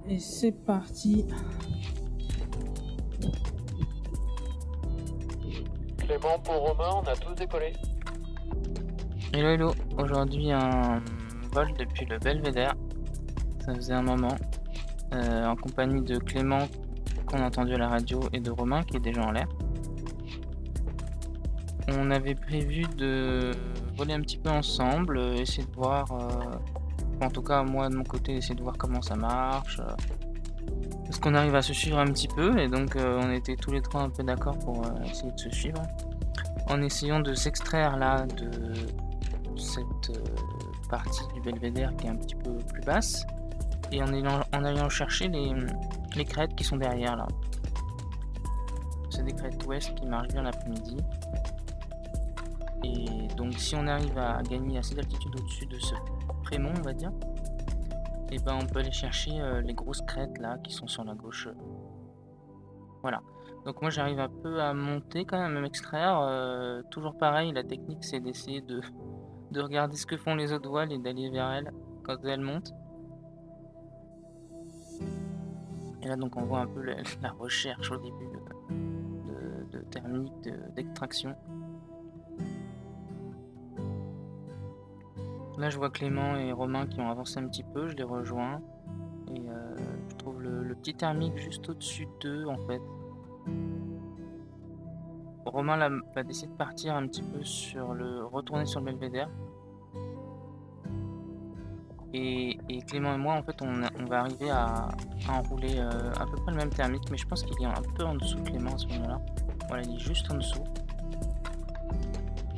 Et c'est parti. Clément pour Romain, on a tous décollé. Hello hello, aujourd'hui un vol depuis le Belvédère, ça faisait un moment, en compagnie de Clément qu'on a entendu à la radio et de Romain qui est déjà en l'air. On avait prévu de voler un petit peu ensemble, essayer de voir, en tout cas moi de mon côté essayer de voir comment ça marche, est-ce qu'on arrive à se suivre un petit peu et donc on était tous les trois un peu d'accord pour essayer de se suivre, en essayant de s'extraire là de cette partie du Belvédère qui est un petit peu plus basse et en allant chercher les crêtes qui sont derrière là. C'est des crêtes ouest qui marchent bien l'après-midi. Et donc si on arrive à gagner assez d'altitude au-dessus de ce prémont, on va dire, et ben on peut aller chercher les grosses crêtes là qui sont sur la gauche. Voilà. Donc moi j'arrive un peu à monter quand même, à m'extraire. Toujours pareil, la technique c'est d'essayer de regarder ce que font les autres voiles et d'aller vers elles quand elles montent. Et là donc on voit un peu la recherche au début de thermique, d'extraction. Là je vois Clément et Romain qui ont avancé un petit peu, je les rejoins. Et je trouve le petit thermique juste au-dessus d'eux en fait. Romain là, va décider de partir un petit peu retourner sur le Belvédère. Et Clément et moi en fait on va arriver à enrouler à peu près le même thermique, mais je pense qu'il est un peu en dessous de Clément à ce moment-là. Voilà, il est juste en dessous.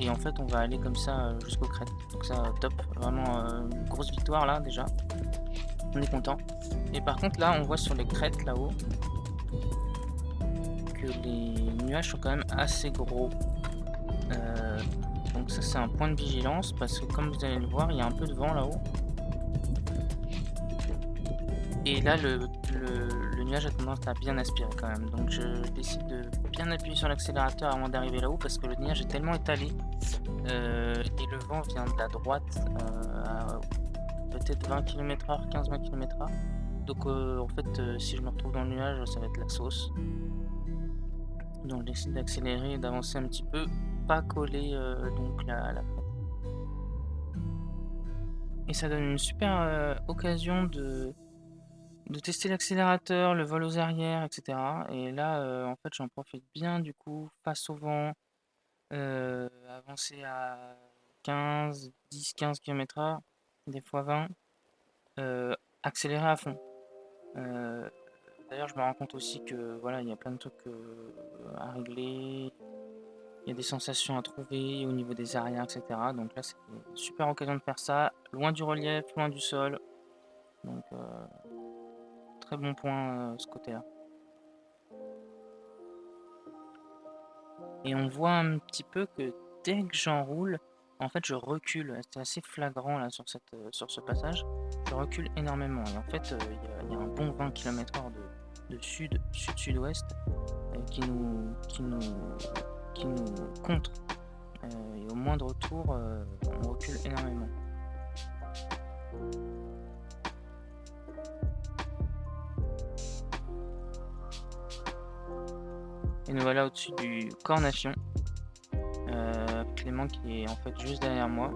Et en fait on va aller comme ça jusqu'aux crêtes. Donc ça top, vraiment une grosse victoire là déjà. On est content. Et par contre là on voit sur les crêtes là-haut que les nuages sont quand même assez gros. Donc ça c'est un point de vigilance parce que comme vous allez le voir, il y a un peu de vent là-haut. Et là le nuage a tendance à bien aspirer quand même. Donc je décide de bien appuyer sur l'accélérateur avant d'arriver là-haut parce que le nuage est tellement étalé et le vent vient de la droite à peut-être 20 km/h, 15-20 km/h. Donc en fait si je me retrouve dans le nuage, ça va être la sauce. Donc je décide d'accélérer et d'avancer un petit peu, pas coller donc la et ça donne une super occasion de tester l'accélérateur, le vol aux arrières, etc. Et là, en fait, j'en profite bien du coup, face au vent, avancer à 10-15 km/h, des fois 20, accélérer à fond. D'ailleurs, je me rends compte aussi que voilà, il y a plein de trucs à régler, il y a des sensations à trouver au niveau des arrières, etc. Donc là, c'est une super occasion de faire ça, loin du relief, loin du sol. Donc, très bon point ce côté-là. Et on voit un petit peu que dès que j'enroule, en fait, je recule. C'est assez flagrant là sur ce passage. Je recule énormément. Et en fait, il y a un bon 20 km/h de sud-sud-ouest qui nous contre. Et au moindre tour, on recule énormément. Et nous voilà au-dessus du Cornation. Clément qui est en fait juste derrière moi.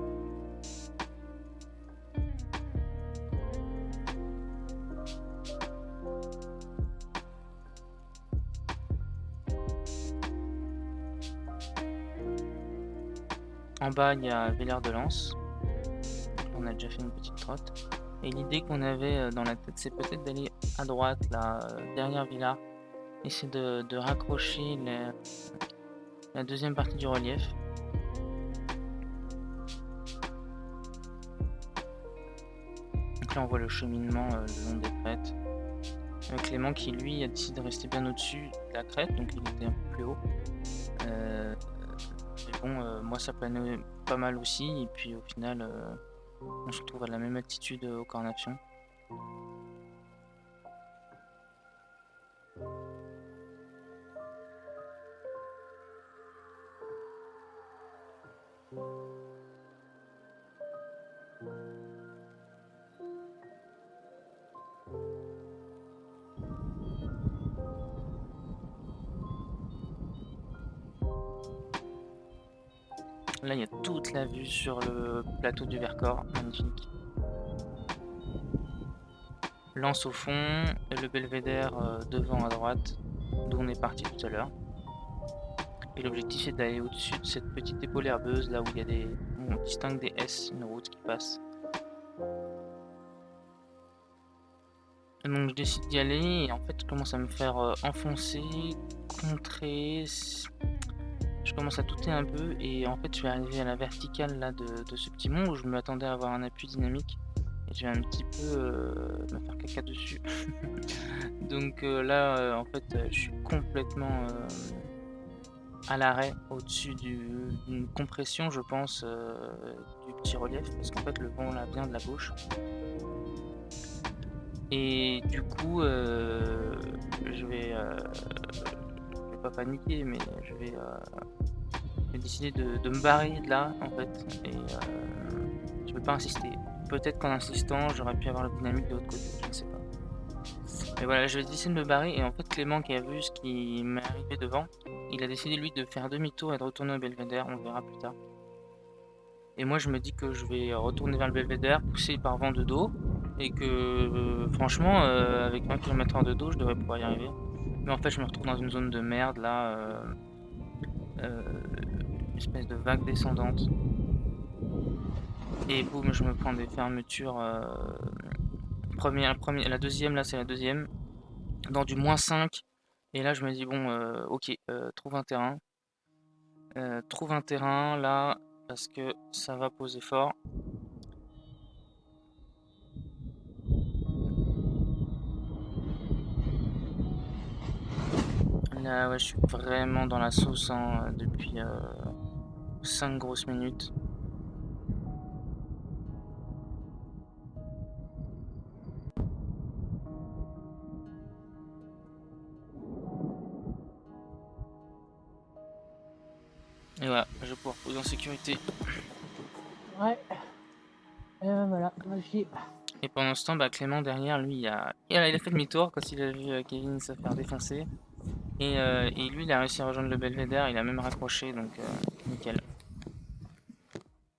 En bas, il y a Villers de Lans. On a déjà fait une petite trotte. Et l'idée qu'on avait dans la tête, c'est peut-être d'aller à droite, là, derrière Villars. Essayer de raccrocher la deuxième partie du relief. Donc là, on voit le cheminement le long des crêtes. Clément qui, lui, a décidé de rester bien au-dessus de la crête, donc il était un peu plus haut. Mais bon, moi, ça planait pas mal aussi. Et puis, au final, on se retrouve à la même altitude au Cornation. Là, il y a toute la vue sur le plateau du Vercors, magnifique. Lens au fond, et le belvédère devant à droite, d'où on est parti tout à l'heure. Et l'objectif c'est d'aller au-dessus de cette petite épaule herbeuse, là où il y a des. On distingue des S, une route qui passe. Et donc je décide d'y aller et en fait je commence à me faire enfoncer, contrer. Je commence à douter un peu et en fait je vais arriver à la verticale là de ce petit mont où je m'attendais à avoir un appui dynamique et je vais un petit peu me faire caca dessus. Donc là en fait je suis complètement à l'arrêt au-dessus d'une compression je pense du petit relief parce qu'en fait le vent là vient de la gauche. Et du coup je vais pas paniquer mais je vais décider de me barrer de là en fait et je vais pas insister. Peut-être qu'en insistant j'aurais pu avoir le dynamique de l'autre côté, je ne sais pas. Mais voilà, je vais décider de me barrer et en fait Clément qui a vu ce qui m'est arrivé devant, il a décidé lui de faire demi-tour et de retourner au belvédère, on verra plus tard. Et moi je me dis que je vais retourner vers le belvédère, poussé par vent de dos, et que franchement avec 20 km/h de dos je devrais pouvoir y arriver. Mais en fait je me retrouve dans une zone de merde là, une espèce de vague descendante. Et boum, je me prends des fermetures. La deuxième, là, c'est la deuxième. Dans du -5. Et là, je me dis, bon, ok, trouve un terrain. Trouve un terrain, là, parce que ça va poser fort. Là, ouais, je suis vraiment dans la sauce hein, depuis 5 grosses minutes. Et voilà, je vais pouvoir poser en sécurité. Ouais. Et ben voilà, vérifier. Et pendant ce temps, bah, Clément derrière, lui, il a fait demi-tour quand il a vu Kevin se faire défoncer. Et lui, il a réussi à rejoindre le belvédère, il a même raccroché, donc nickel.